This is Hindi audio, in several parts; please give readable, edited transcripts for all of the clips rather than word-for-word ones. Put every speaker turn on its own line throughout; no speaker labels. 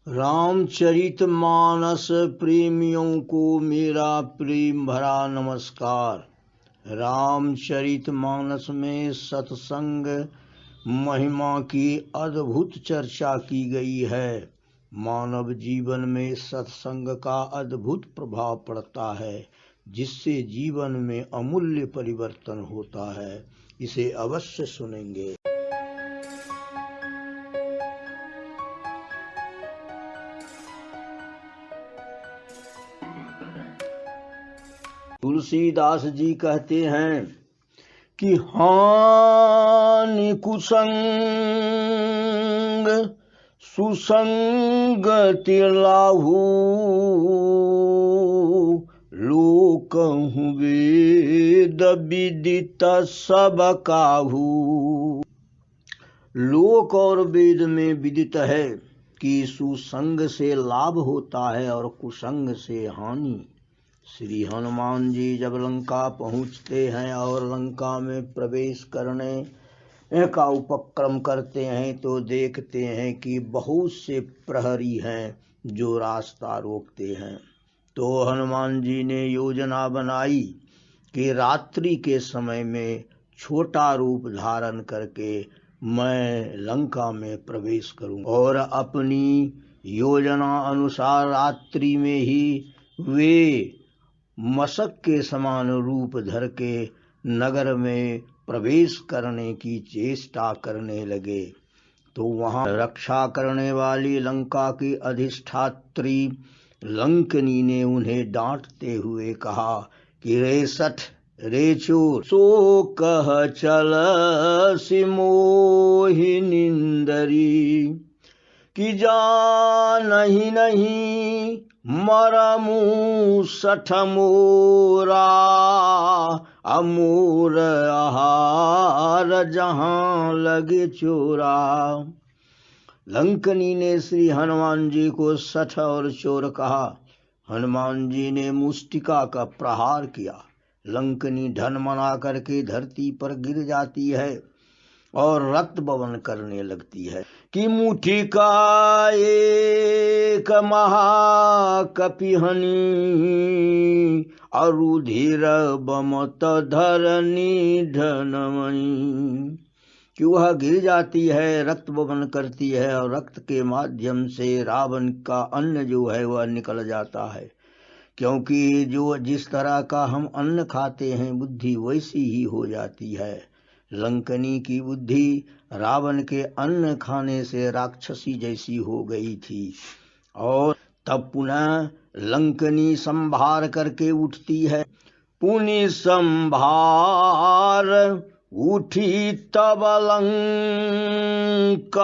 रामचरितमानस प्रेमियों को मेरा प्रेम भरा नमस्कार। रामचरितमानस में सत्संग महिमा की अद्भुत चर्चा की गई है। मानव जीवन में सत्संग का अद्भुत प्रभाव पड़ता है, जिससे जीवन में अमूल्य परिवर्तन होता है। इसे अवश्य सुनेंगे। तुलसीदास जी कहते हैं कि हानि कुसंग सुसंगति लाहू लोकहु वेद विदित सब काहू। लोक और वेद में विदित है कि सुसंग से लाभ होता है और कुसंग से हानि। श्री हनुमान जी जब लंका पहुँचते हैं और लंका में प्रवेश करने का उपक्रम करते हैं तो देखते हैं कि बहुत से प्रहरी हैं जो रास्ता रोकते हैं। तो हनुमान जी ने योजना बनाई कि रात्रि के समय में छोटा रूप धारण करके मैं लंका में प्रवेश करूं, और अपनी योजना अनुसार रात्रि में ही वे मशक के समान रूप धर के नगर में प्रवेश करने की चेष्टा करने लगे। तो वहां रक्षा करने वाली लंका की अधिष्ठात्री लंकनी ने उन्हें डांटते हुए कहा कि रे सठ रे चोर, सो कह चल सिमोहि निंदरी, कि जानहि नहीं मरमु सठ मोरा, अमोर आहार जहां लगे चोरा। लंकनी ने श्री हनुमान जी को सठ और चोर कहा। हनुमान जी ने मुष्टिका का प्रहार किया। लंकनी ढनमना करके धरती पर गिर जाती है और रक्त बवन करने लगती है कि मुठी का एक महाकपिहनी, अरुधिर बमत धरनी ढनमणि। कि वह गिर जाती है, रक्त बवन करती है और रक्त के माध्यम से रावण का अन्न जो है वह निकल जाता है। क्योंकि जो जिस तरह का हम अन्न खाते हैं बुद्धि वैसी ही हो जाती है। लंकनी की बुद्धि रावण के अन्न खाने से राक्षसी जैसी हो गई थी। और तब पुनः लंकनी संभार करके उठती है। पुनि संभार उठी तब लंका,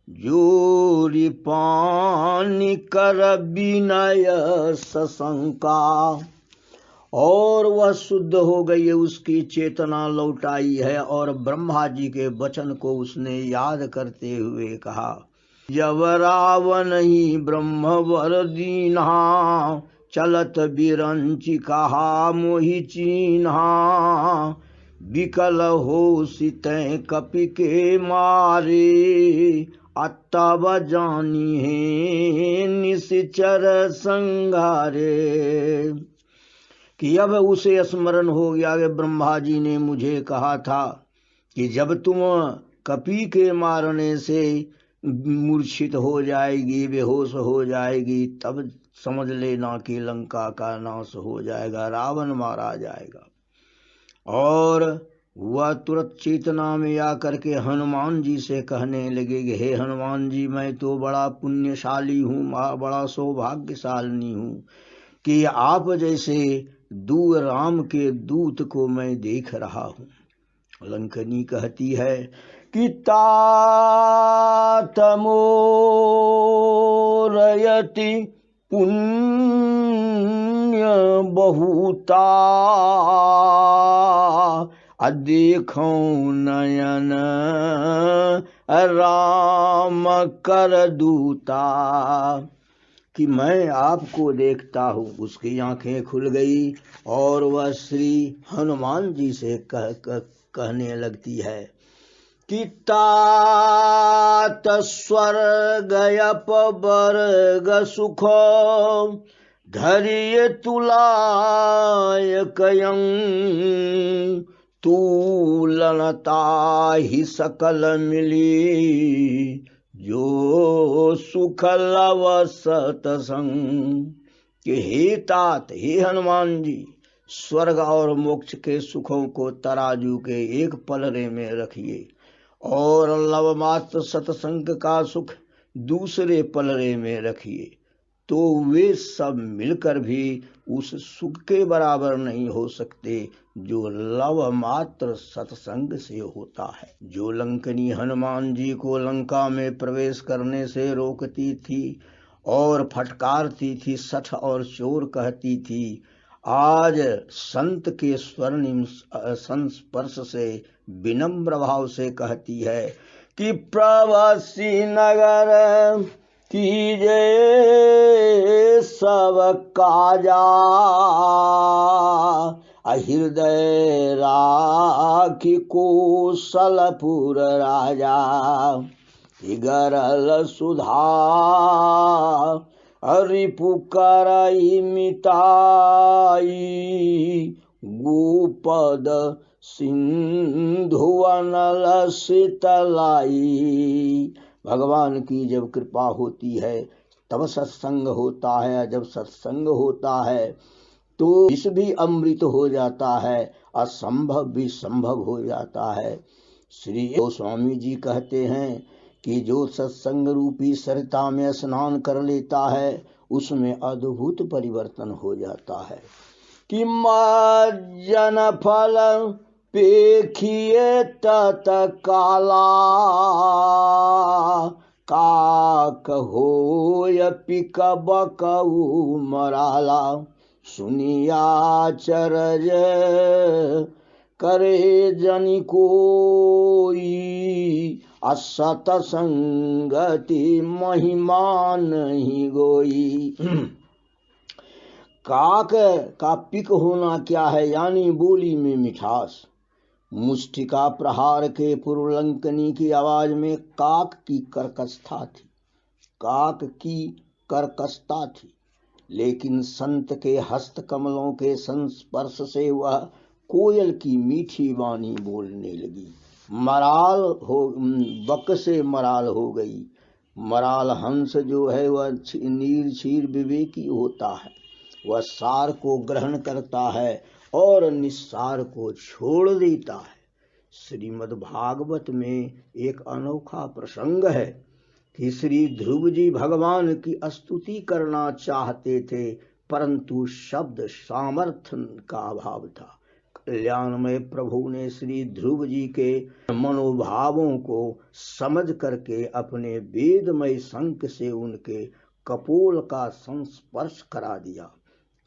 जोरी पानी कर विनय सशंका। और वह शुद्ध हो गई है, उसकी चेतना लौट आई है और ब्रह्मा जी के वचन को उसने याद करते हुए कहा, जब रावण ही ब्रह्म वर दीन्हा, चलत बिरंचि कहा मोहि चीन्हा, विकल हो सितै कपि के मारे, अतब जानी है निश्चर संघारे। कि अब उसे स्मरण हो गया कि ब्रह्मा जी ने मुझे कहा था कि जब तुम कपि के मारने से मूर्छित हो जाएगी, बेहोश हो जाएगी, तब समझ लेना कि लंका का नाश हो जाएगा, रावण मारा जाएगा। और वह तुरंत चेतना में आकर के हनुमान जी से कहने लगे, हे हनुमान जी, मैं तो बड़ा पुण्यशाली हूँ, बड़ा सौभाग्यशालिनी हूँ कि आप जैसे राम के दूत को मैं देख रहा हूँ। लंकनी कहती है कि तात मोरयति पुण्य बहुता, देखो नयन राम कर दूता। कि मैं आपको देखता हूँ। उसकी आंखें खुल गई और वह श्री हनुमान जी से कहने लगती है कि तात स्वर्ग अपवर्ग सुख धैर्य तुलाय कयं तुलनता ही सकल मिली जो सुख लव सतसंग। कि हे तात, हे हनुमान जी, स्वर्ग और मोक्ष के सुखों को तराजू के एक पलड़े में रखिए और लव मात्र सत्संग का सुख दूसरे पलड़े में रखिए, तो वे सब मिलकर भी उस सुख के बराबर नहीं हो सकते जो लव मात्र सत्संग से होता है। जो लंकनी हनुमान जी को लंका में प्रवेश करने से रोकती थी और फटकारती थी, सठ और चोर कहती थी, आज संत के स्वर्णिम संस्पर्श से विनम्र भाव से कहती है कि प्रवासी नगर कीजे सब काजा हृदय राखी कौशलपुर राजा। गरल सुधा रिपु करई मिताई गोपद सिंधु अनल शीतलाई। भगवान की जब कृपा होती है तब सत्संग होता है, जब सत्संग होता है तो विष भी अमृत हो जाता है, असंभव भी संभव हो जाता है। श्री गोस्वामी जी कहते हैं कि जो सत्संग रूपी सरिता में स्नान कर लेता है उसमें अद्भुत परिवर्तन हो जाता है। कि मज्जन फल पेखिए तत काला काक होय पिक बकऊ मराला। सुनिया चरज करे जनि कोई असत संगति महिमा नहीं गोई। काक का पिक होना क्या है, यानी बोली में मिठास। मुष्टिका प्रहार के पूर्व लंकनी की आवाज में काक की कर्कशता थी, काक की कर्कशता थी, लेकिन संत के हस्त कमलों के संस्पर्श से वह कोयल की मीठी वाणी बोलने लगी। मराल हो, बक से मराल हो गई। मराल हंस जो है वह नीर क्षीर विवेकी होता है, वह सार को ग्रहण करता है और निस्सार को छोड़ देता है। श्रीमद् भागवत में एक अनोखा प्रसंग है कि श्री ध्रुव जी भगवान की स्तुति करना चाहते थे, परंतु शब्द सामर्थ्य का अभाव था। कल्याणमय प्रभु ने श्री ध्रुव जी के मनोभावों को समझ करके अपने वेदमय शंख से उनके कपोल का संस्पर्श करा दिया।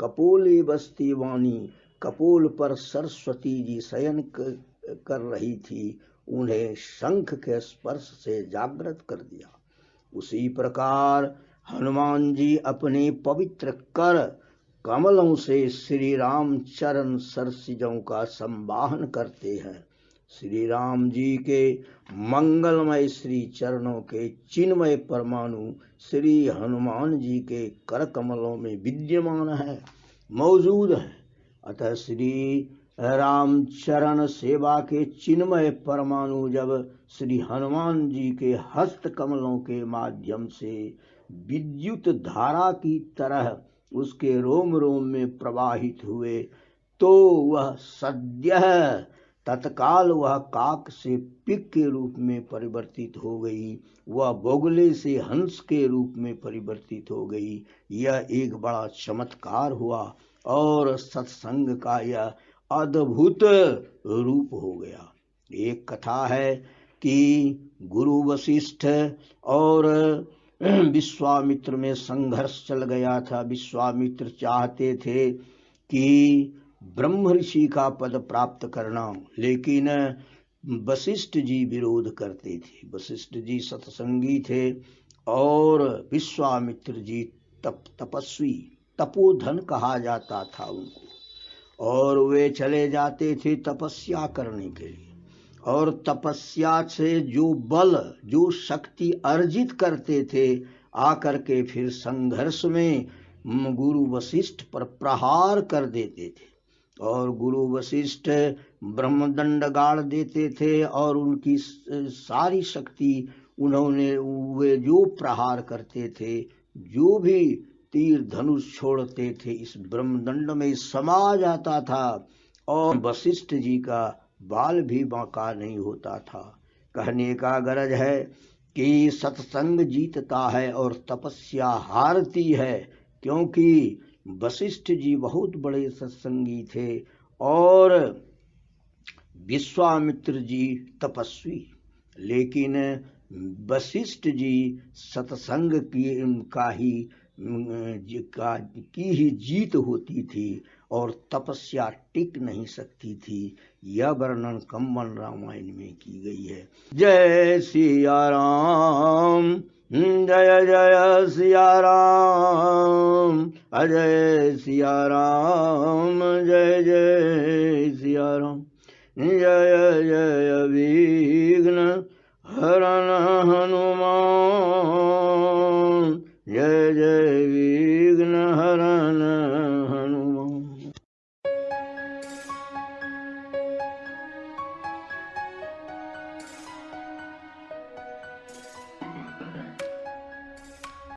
कपोले बसती वाणी, कपोल पर सरस्वती जी शयन कर रही थी, उन्हें शंख के स्पर्श से जागृत कर दिया। उसी प्रकार हनुमान जी अपने पवित्र कर कमलों से श्री राम चरण सरसिजों का संवाहन करते हैं। श्री राम जी के मंगलमय श्री चरणों के चिन्मय परमाणु श्री हनुमान जी के कर कमलों में विद्यमान है, मौजूद है। अतः श्री राम चरण सेवा के चिन्मय परमाणु जब श्री हनुमान जी के हस्त कमलों के माध्यम से विद्युत धारा की तरह उसके रोम रोम में प्रवाहित हुए, तो वह सद्यः तत्काल वह काक से पिक के रूप में परिवर्तित हो गई, वह बोगले से हंस के रूप में परिवर्तित हो गई। यह एक बड़ा चमत्कार हुआ और सत्संग का यह अद्भुत रूप हो गया। एक कथा है कि गुरु वशिष्ठ और विश्वामित्र में संघर्ष चल गया था। विश्वामित्र चाहते थे कि ब्रह्म ऋषि का पद प्राप्त करना, लेकिन वशिष्ठ जी विरोध करते थे। वशिष्ठ जी सत्संगी थे और विश्वामित्र जी तपस्वी, तपोधन कहा जाता था उनको, और वे चले जाते थे तपस्या करने के लिए। और तपस्या से जो बल जो शक्ति अर्जित करते थे, आकर के फिर संघर्ष में गुरु वशिष्ठ पर प्रहार कर देते थे और गुरु वशिष्ठ ब्रह्मदंड गाड़ देते थे और उनकी सारी शक्ति उन्होंने वे जो प्रहार करते थे, जो भी तीर धनुष छोड़ते थे, इस ब्रह्मदंड में समा जाता था और वशिष्ठ जी का बाल भी बांका नहीं होता था। कहने का गरज है कि सत्संग जीतता है और तपस्या हारती है, क्योंकि वशिष्ठ जी बहुत बड़े सत्संगी थे और विश्वामित्र जी तपस्वी, लेकिन वशिष्ठ जी सत्संग की ही जीत होती थी और तपस्या टिक नहीं सकती थी। यह वर्णन कंबन रामायण में की गई है। जय सिया राम, जय जय सिया राम, अजय सिया राम, जय जय सिया राम, जय जय विघ्न हरण हनुमान, जय जय